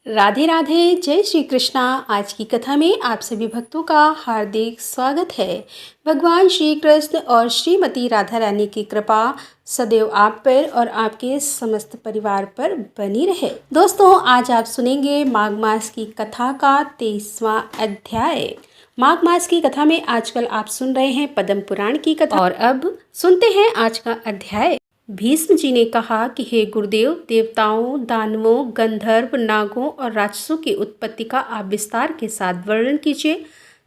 राधे राधे, जय श्री कृष्णा। आज की कथा में आप सभी भक्तों का हार्दिक स्वागत है। भगवान श्री कृष्ण और श्रीमती राधा रानी की कृपा सदैव आप पर और आपके समस्त परिवार पर बनी रहे। दोस्तों, आज आप सुनेंगे माघ मास की कथा का 23वां अध्याय। माघ मास की कथा में आजकल आप सुन रहे हैं पद्म पुराण की कथा, और अब सुनते हैं आज का अध्याय। भीष्म जी ने कहा कि हे गुरुदेव, देवताओं, दानवों, गंधर्व, नागों और राक्षसों की उत्पत्ति का आप विस्तार के साथ वर्णन कीजिए।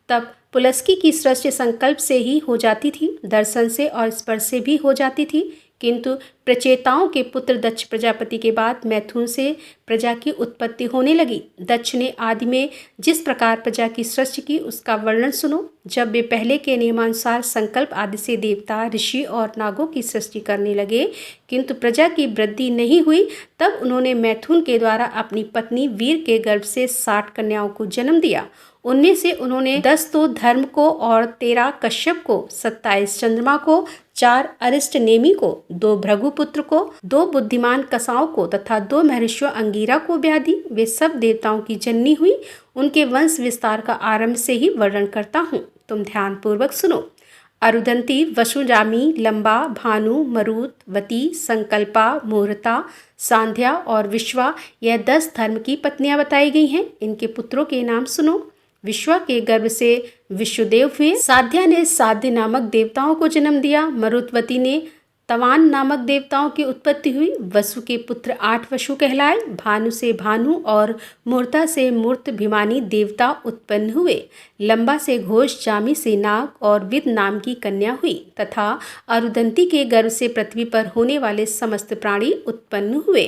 तब पुलस्की की सृष्टि संकल्प से ही हो जाती थी, दर्शन से और स्पर्श से भी हो जाती थी, किंतु प्रचेताओं के पुत्र दक्ष प्रजापति के बाद मैथुन से प्रजा की उत्पत्ति होने लगी। दक्ष ने आदि में जिस प्रकार प्रजा की सृष्टि की उसका वर्णन सुनो। जब वे पहले के नियमानुसार संकल्प आदि से देवता, ऋषि और नागों की सृष्टि करने लगे, किंतु प्रजा की वृद्धि नहीं हुई, तब उन्होंने मैथुन के द्वारा अपनी पत्नी वीर के गर्भ से 60 कन्याओं को जन्म दिया। उनमें से उन्होंने 10 तो धर्म को और 13 कश्यप को, 27 चंद्रमा को, 4 अरिष्ट नेमि को, 2 भृगुपुत्र को, 2 बुद्धिमान कसाओं को तथा 2 महर्षियों अंगीरा को ब्याह दी। वे सब देवताओं की जननी हुई। उनके वंश विस्तार का आरंभ से ही वर्णन करता हूँ, तुम ध्यान पूर्वक सुनो। अरुधंती, वसुजामी, लंबा, भानु, मरुत, वती, संकल्पा, मुहूर्ता, सांध्या और विश्वा, यह 10 धर्म की पत्नियां बताई गई हैं। इनके पुत्रों के नाम सुनो। विश्वा के गर्भ से विश्वदेव हुए। साध्या ने साध्य नामक देवताओं को जन्म दिया। मरुत्वती ने तवान नामक देवताओं की उत्पत्ति हुई। वसु के पुत्र 8 वसु कहलाए। भानु से भानु और मूर्ता से मूर्त भिमानी देवता उत्पन्न हुए। लंबा से घोष, जामी से नाग और विद नाम की कन्या हुई तथा अरुधंती के गर्भ से पृथ्वी पर होने वाले समस्त प्राणी उत्पन्न हुए।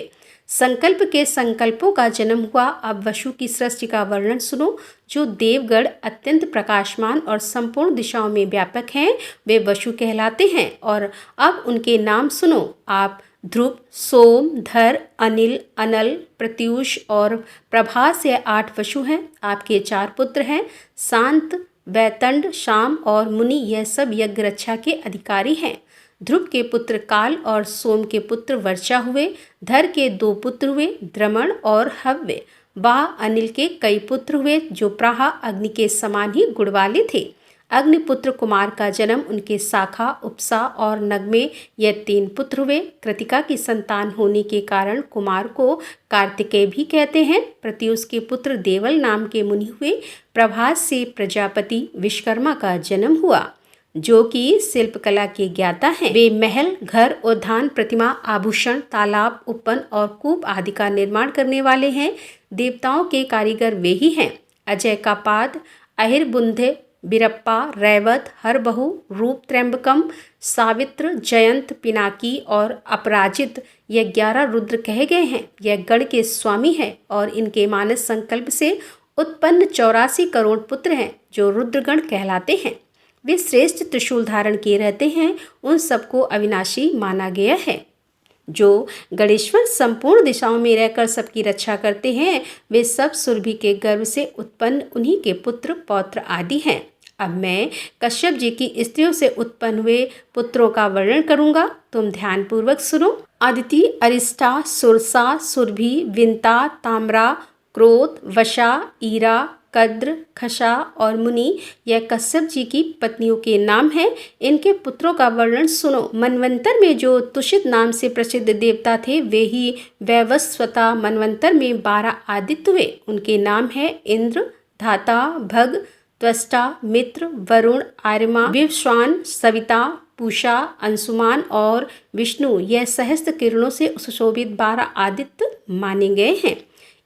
संकल्प के संकल्पों का जन्म हुआ। अब वसु की सृष्टि का वर्णन सुनो। जो देवगण अत्यंत प्रकाशमान और संपूर्ण दिशाओं में व्यापक हैं, वे वसु कहलाते हैं। और अब उनके नाम सुनो आप। ध्रुव, सोम, धर, अनिल, अनल, प्रत्यूष और प्रभास, ये 8 वसु हैं। आपके 4 पुत्र हैं, शांत, वैतंड, शाम और मुनि। यह सब यज्ञ रक्षा के अधिकारी हैं। ध्रुव के पुत्र काल और सोम के पुत्र वर्षा हुए। धर के 2 पुत्र हुए, द्रमण और हव्य। वाह अनिल के कई पुत्र हुए, जो प्राह अग्नि के समान ही गुण वाले थे। अग्निपुत्र कुमार का जन्म उनके शाखा, उपसा और नगमे, यह 3 पुत्र हुए। कृतिका की संतान होने के कारण कुमार को कार्तिकेय भी कहते हैं। प्रत्युष के पुत्र देवल नाम के मुनि हुए। प्रभास से प्रजापति विश्वकर्मा का जन्म हुआ, जो कि शिल्पकला के ज्ञाता हैं। वे महल, घर, उद्यान, प्रतिमा, आभूषण, तालाब, उपवन और कूप आदि का निर्माण करने वाले हैं। देवताओं के कारीगर वे ही हैं। अजय का पाद, अहिर्बुंधे, बिरप्पा, रैवत, हरबहु, रूप त्र्यंबकम, सावित्र, जयंत, पिनाकी और अपराजित, यह 11 रुद्र कहे गए हैं। यह गण के स्वामी हैं और इनके मानस संकल्प से उत्पन्न 84 करोड़ पुत्र हैं, जो रुद्रगण कहलाते हैं। वे श्रेष्ठ त्रिशूल धारण किए रहते हैं। उन सबको अविनाशी माना गया है। जो गणेश्वर संपूर्ण दिशाओं में रहकर सबकी रक्षा करते हैं, वे सब सुरभि के गर्भ से उत्पन्न उन्हीं के पुत्र, पौत्र आदि हैं। अब मैं कश्यप जी की स्त्रियों से उत्पन्न हुए पुत्रों का वर्णन करूंगा, तुम ध्यानपूर्वक सुनो। अदिति, अरिष्टा, सुरसा, सुरभि, विंता, ताम्रा, क्रोध, वशा, ईरा, कद्र, खशा और मुनि, यह कश्यप जी की पत्नियों के नाम हैं। इनके पुत्रों का वर्णन सुनो। मनवंतर में जो तुषित नाम से प्रसिद्ध देवता थे, वे ही वैवस्वता मनवंतर में 12 आदित्य हुए। उनके नाम है इंद्र, धाता, भग, त्वष्टा, मित्र, वरुण, आर्यमा, विश्वान, सविता, पूषा, अंशुमान और विष्णु, यह सहस्त्र किरणों से सुशोभित 12 आदित्य माने गए हैं।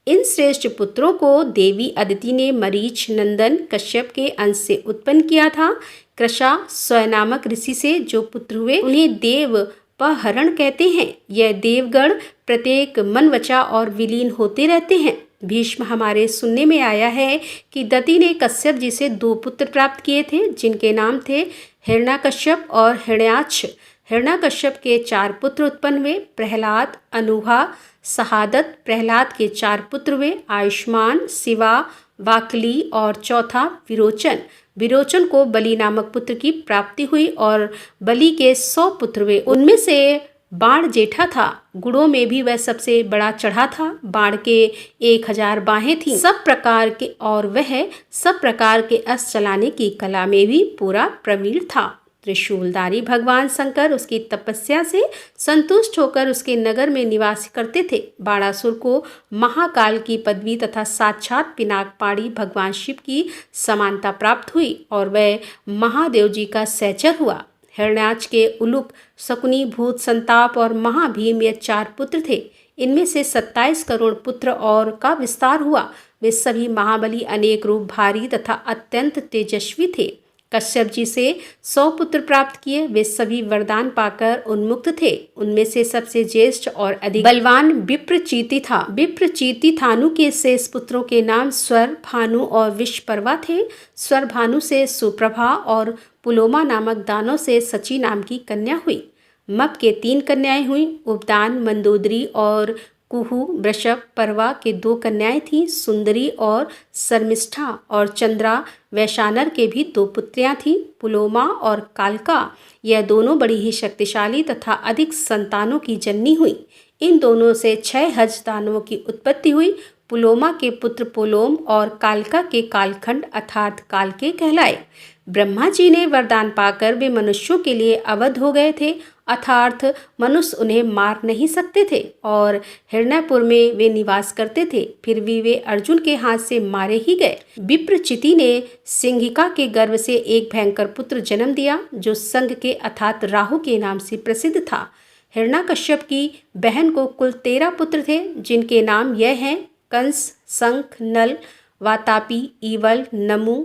इन श्रेष्ठ पुत्रों को देवी अदिति ने मरीच नंदन कश्यप के अंश से उत्पन्न किया था। कृषा स्वयं नामक ऋषि से जो पुत्र हुए, उन्हें देव पहरण कहते हैं। यह देवगण प्रत्येक मनवचा और विलीन होते रहते हैं। भीष्म, हमारे सुनने में आया है कि दति ने कश्यप जी से 2 पुत्र प्राप्त किए थे, जिनके नाम थे हिरण्याकश्यप और हिरण्याक्ष। हिरण्याकश्यप के 4 पुत्र उत्पन्न हुए, प्रहलाद, अनूहा, सहादत। प्रहलाद के 4 पुत्र हुए, आयुष्मान, शिवा, वाकली और चौथा विरोचन। विरोचन को बलि नामक पुत्र की प्राप्ति हुई और बलि के 100 पुत्र हुए। उनमें से बाण जेठा था, गुणों में भी वह सबसे बड़ा चढ़ा था। बाण के 1000 बाहें थीं सब प्रकार के, और वह सब प्रकार के अस्त्र चलाने की कला में भी पूरा प्रवीण था। त्रिशूलधारी भगवान शंकर उसकी तपस्या से संतुष्ट होकर उसके नगर में निवास करते थे। बाणासुर को महाकाल की पदवी तथा साक्षात पिनाकपाणी भगवान शिव की समानता प्राप्त हुई और वह महादेव जी का सहचर हुआ। हिरण्याक्ष के उलूप, शकुनी, भूत, संताप और महाभीम ये 4 पुत्र थे। इनमें से 27 करोड़ पुत्र और का विस्तार हुआ। वे सभी महाबली, अनेक रूप भारी तथा अत्यंत तेजस्वी थे। कश्यप जी से 100 पुत्र प्राप्त किए। वे सभी वरदान पाकर उन्मुक्त थे। उनमें से सबसे ज्येष्ठ और अधिक बलवान विप्रचीति था। विप्रचीति थानु के शेष पुत्रों के नाम स्वर, भानु और विश्वपर्वा थे। स्वर भानु से सुप्रभा और पुलोमा नामक दानों से सची नाम की कन्या हुई। मप के 3 कन्याएं हुई। उपदान, मंदोदरी और कुहू, वृषभ, परवा के 2 कन्याएं थीं। सुंदरी और शर्मिष्ठा और चंद्रा, वैशानर के भी 2 पुत्रियां थीं। पुलोमा और कालका, यह दोनों बड़ी ही शक्तिशाली तथा अधिक संतानों की जननी हुई। इन दोनों से 6 हज दानवों की उत्पत्ति हुई। पुलोमा के पुत्र पुलोम और कालका के कालखंड अर्थात कालके कहलाए। ब्रह्मा जी ने वरदान पाकर वे मनुष्यों के लिए अवध हो गए थे, अर्थात मनुष्य उन्हें मार नहीं सकते थे और हिरण्यपुर में वे निवास करते थे। फिर भी वे अर्जुन के हाथ से मारे ही गए। विप्रचिति ने सिंहिका के गर्भ से एक भयंकर पुत्र जन्म दिया जो संग के अर्थात राहु के नाम से प्रसिद्ध था। हिरण्याकश्यप की बहन को कुल 13 पुत्र थे, जिनके नाम यह हैं: कंस, शंख, नल, वातापी, ईवल, नमु,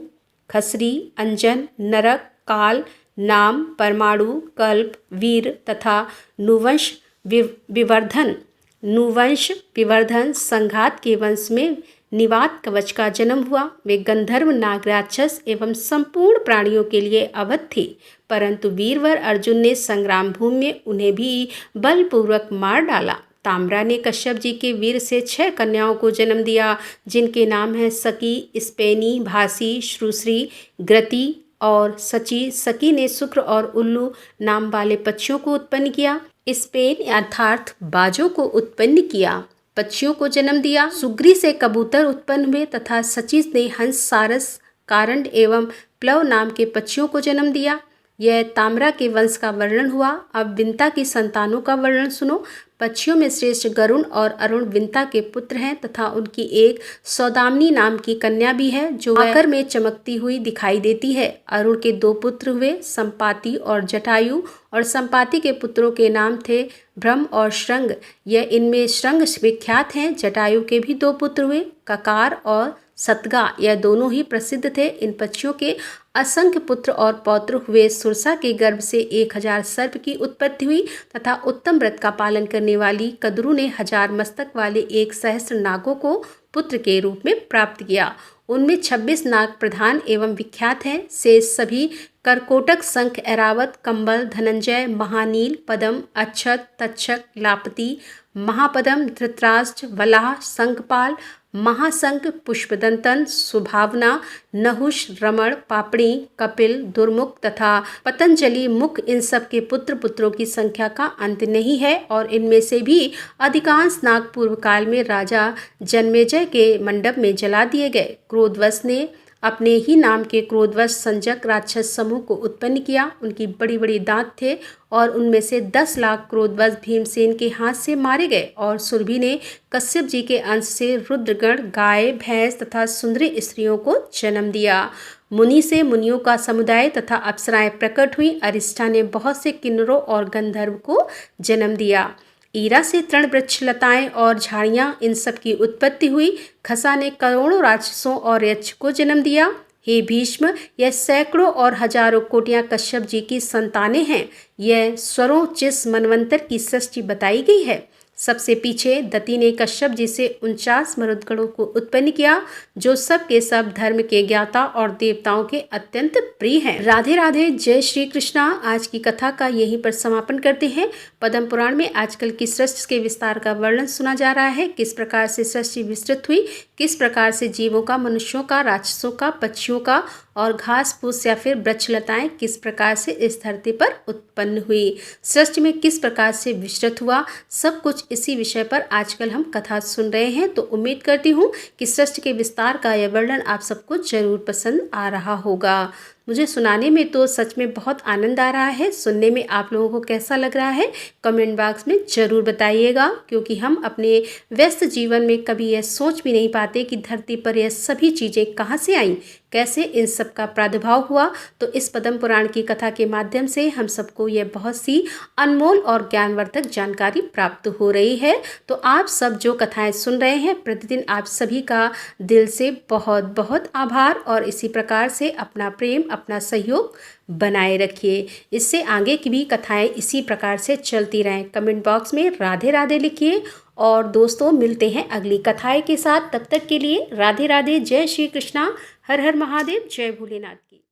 खसरी, अंजन, नरक, काल, नाम, परमाणु, कल्प, वीर तथा नुवंश विवर्धन। नुवंश विवर्धन संघात के वंश में निवात कवच का जन्म हुआ। वे गंधर्व, नागराक्षस एवं संपूर्ण प्राणियों के लिए अवध थे, परंतु वीरवर अर्जुन ने संग्राम भूमि में उन्हें भी बलपूर्वक मार डाला। ताम्रा ने कश्यप जी के वीर से 6 कन्याओं को जन्म दिया, जिनके नाम हैं सकी, स्पेनी, भासी, श्रुश्री, ग्रति और सची। सकी ने शुक्र और उल्लू नाम वाले पक्षियों को उत्पन्न किया। स्पेन अर्थात बाजों को उत्पन्न किया, पक्षियों को जन्म दिया। सुग्री से कबूतर उत्पन्न हुए तथा सची ने हंस, सारस, कारंड एवं प्लव नाम के पक्षियों को जन्म दिया। यह ताम्रा के वंश का वर्णन हुआ। अब विंता की संतानों का वर्णन सुनो। पक्षियों में श्रेष्ठ गरुण और अरुण विंता के पुत्र हैं तथा उनकी एक सौदामिनी नाम की कन्या भी है जो आकर में चमकती हुई दिखाई देती है। अरुण के 2 पुत्र हुए, संपाति और जटायु, और संपाति के पुत्रों के नाम थे ब्रह्म और श्रंग। यह इनमें श्रंग विख्यात हैं। जटायु के भी 2 पुत्र हुए, ककार और सतगा, यह दोनों ही प्रसिद्ध थे। इन पक्षियों के असंख्य पुत्र और पौत्र हुए। सुरसा के गर्भ से 1000 सर्प की उत्पत्ति हुई तथा उत्तम व्रत का पालन करने वाली कद्रु ने 1000 मस्तक वाले 1 सहस्त्र नागों को पुत्र के रूप में प्राप्त किया। उनमें 26 नाग प्रधान एवं विख्यात हैं। शेष सभी करकोटक, शंख, ऐरावत, कंबल, धनंजय, महानील, पदम, अक्षत, तक्षक, लापति, महापदम, धृतराष्ट्र, वलाह, शंखपाल, महाशंख, पुष्पदंतन, सुभावना, नहुष, रमण, पापड़ी, कपिल, दुर्मुख तथा पतंजलि मुख, इन सब के पुत्र पुत्रों की संख्या का अंत नहीं है और इनमें से भी अधिकांश नाग पूर्व काल में राजा जन्मेजय के मंडप में जला दिए गए। क्रोधवश ने अपने ही नाम के क्रोधवश संजक राक्षस समूह को उत्पन्न किया। उनकी बड़ी बड़ी दांत थे और उनमें से 10 लाख क्रोधवश भीमसेन के हाथ से मारे गए। और सुरभि ने कश्यप जी के अंश से रुद्रगण, गाय, भैंस तथा सुंदरी स्त्रियों को जन्म दिया। मुनि से मुनियों का समुदाय तथा अप्सराएं प्रकट हुई। अरिष्ठा ने बहुत से किन्नरों और गंधर्व को जन्म दिया। ईरा से तृण, वृक्ष, लताएं और झाड़ियां, इन सब की उत्पत्ति हुई। खसा ने करोड़ों राक्षसों और यक्ष को जन्म दिया। हे भीष्म, यह सैकड़ों और हजारों कोटियां कश्यप जी की संतानें हैं। यह स्वरों चिस मनवंतर की सृष्टि बताई गई है। सबसे पीछे दति ने कश्यप जी से 49 मरुदगणों को उत्पन्न किया, जो सब के सब धर्म के ज्ञाता और देवताओं के अत्यंत प्रिय हैं। राधे राधे, जय श्री कृष्णा। आज की कथा का यहीं पर समापन करते हैं। पद्म पुराण में आजकल की सृष्टि के विस्तार का वर्णन सुना जा रहा है। किस प्रकार से सृष्टि विस्तृत हुई, किस प्रकार से जीवों का, मनुष्यों का, राक्षसों का, पक्षियों का और घास फूस या फिर वृक्षलताएं किस प्रकार से इस धरती पर उत्पन्न हुई, सृष्टि में किस प्रकार से विस्तृत हुआ, सब कुछ इसी विषय पर आजकल हम कथा सुन रहे हैं। तो उम्मीद करती हूँ कि सृष्टि के विस्तार का यह वर्णन आप सबको जरूर पसंद आ रहा होगा। मुझे सुनाने में तो सच में बहुत आनंद आ रहा है। सुनने में आप लोगों को कैसा लग रहा है कमेंट बॉक्स में ज़रूर बताइएगा, क्योंकि हम अपने व्यस्त जीवन में कभी यह सोच भी नहीं पाते कि धरती पर यह सभी चीज़ें कहाँ से आईं, कैसे इन सब का प्रादुर्भाव हुआ। तो इस पद्म पुराण की कथा के माध्यम से हम सबको यह बहुत सी अनमोल और ज्ञानवर्धक जानकारी प्राप्त हो रही है। तो आप सब जो कथाएं सुन रहे हैं, प्रतिदिन आप सभी का दिल से बहुत बहुत आभार, और इसी प्रकार से अपना प्रेम, अपना सहयोग बनाए रखिए। इससे आगे की भी कथाएं इसी प्रकार से चलती रहें। कमेंट बॉक्स में राधे राधे लिखिए। और दोस्तों, मिलते हैं अगली कथाएं के साथ। तब तक के लिए राधे राधे, जय श्री कृष्णा, हर हर महादेव, जय भोलेनाथ की।